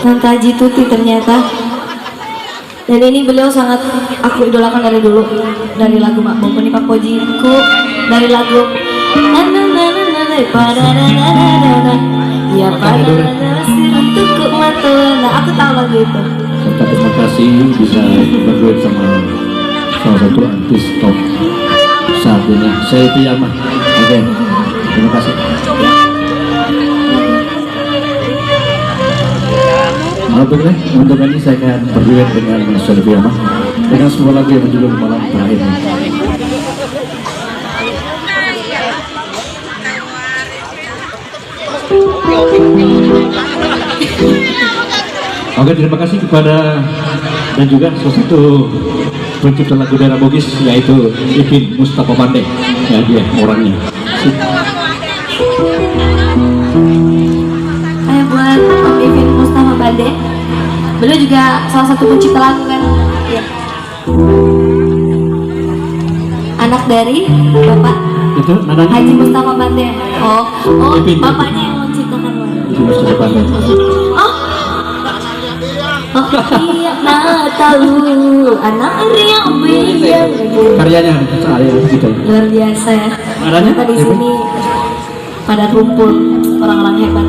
Tante Haji Tuti ternyata. Dan ini beliau sangat aku idolakan dari dulu. Dari lagu Mak Mumpuni Pak Pojiku, dari lagu ya pada untuk mata. Nah, aku tahu lagu itu. Serta terima kasih bisa berduet sama salah satu artis top saat ini, saya Piyama. Oke, terima kasih. Alhamdulillah, untuk ini saya akan berduet dengan Mas Piyama dengan sebuah lagu yang berjudul Malam Terakhir. Oke, terima kasih kepada dan juga salah satu pencipta lagu daerah Bugis, yaitu Ipin Mustafa Pandey. Ya, dia orangnya. Saya buat Om Ipin Mustafa Pandey. Beliau juga salah satu pencipta lagu kan. Ya. Anak dari Bapak Itu namanya Haji Mustafa Pandey. Oh, Ipin. bapaknya yang menciptakan lagu. Ipin Mustafa Pandey. Oh iya, nah tahu anak riang biang. Karyanya saya gitu. Luar biasa ya. Adanya? Kita di sini pada kumpul orang-orang hebat.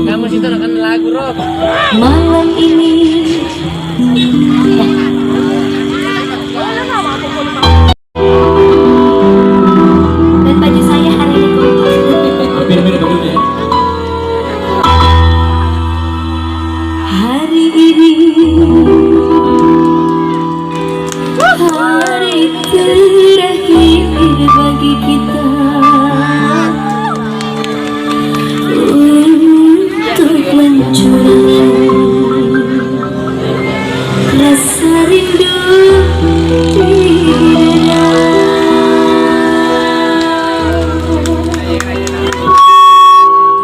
Kamu situ akan lagu Rob. Malam ini dan baju saya hari ini Hampir-hampir bajunya ya. hari ini hari terakhir bagi kita untuk mencurahkan rasa rindu di dada.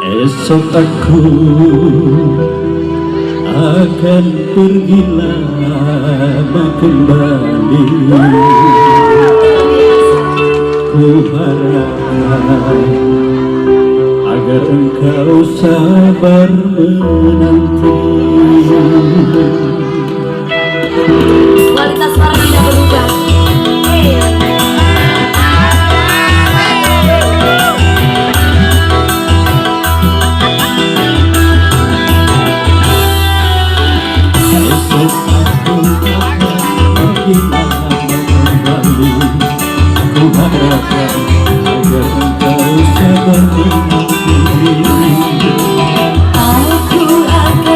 Esok aku akan pergi lama kembali. Ku harap agar engkau sabar menanti. Kualitas suara tidak berubah. Esok aku akan pergi lama kembali. Ku harap agar engkau sabar menanti. Aku akan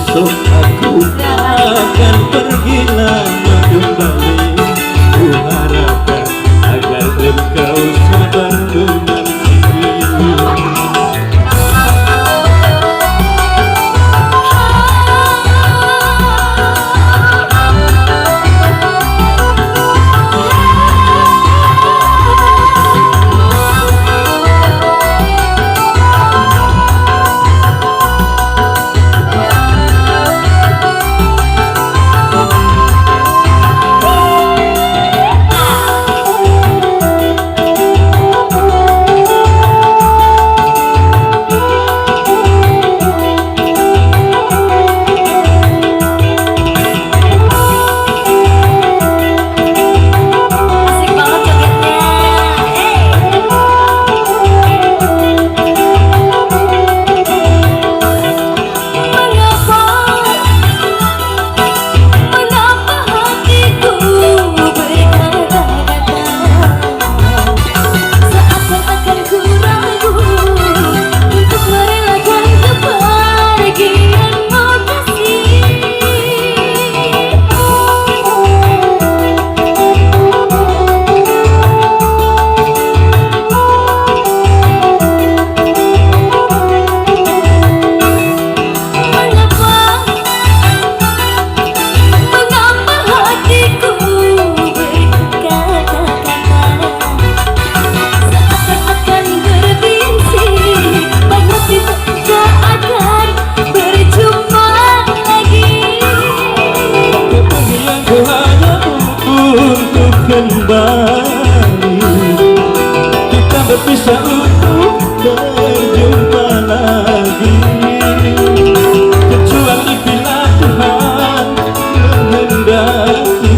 Esok aku akan pergi lama kembali. Ku harapkan agar engkau sabar menanti. Asik banget jogetnya. Mengapa hatiku berkata-kata seakan-akan ku ragu untuk merelakan kepergianmu kasih. Mengapa hatiku berkata-kata seakan-akan berbisik bahwa kita tak akan berjumpa lagi. Kepergianku hanya untuk kembali. Kita berpisah untuk berjumpa lagi. Kecuali bila Tuhan menghendaki.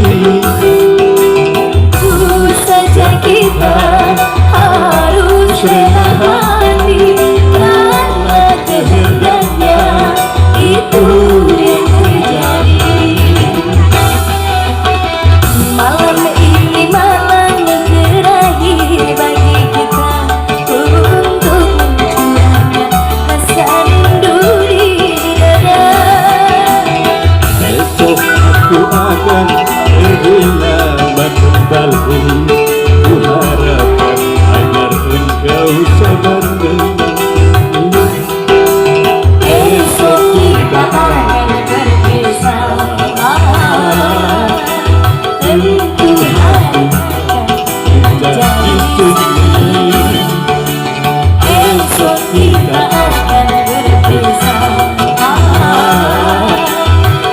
Tentu saja kita harus rela hati karena kehendaknya itu yang terjadi. Malam ini malam terakhir bagi kita untuk mencurahkan rasa rindu di dada. Esok aku akan pergi lama kembali. Ku harapkan agar engkau sabar menanti. Esok kita akan berpisah. Tentu akan Jadi sedih. esok kita akan berpisah.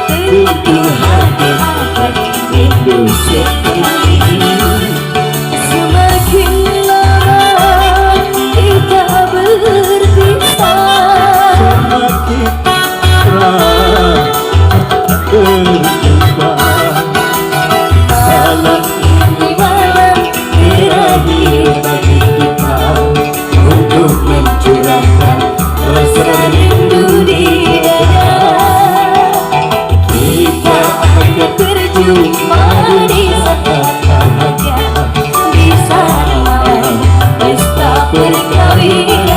Tentu hati akan rindu sekali. Semakin lama kita berpisah, Semakin terang berjumpa. Malam ini malam terakhir bagi kita untuk mencurahkan rasa rindu di dada. Kita akan berjumpa di saat bahagia, di saat malam pesta perkawinan.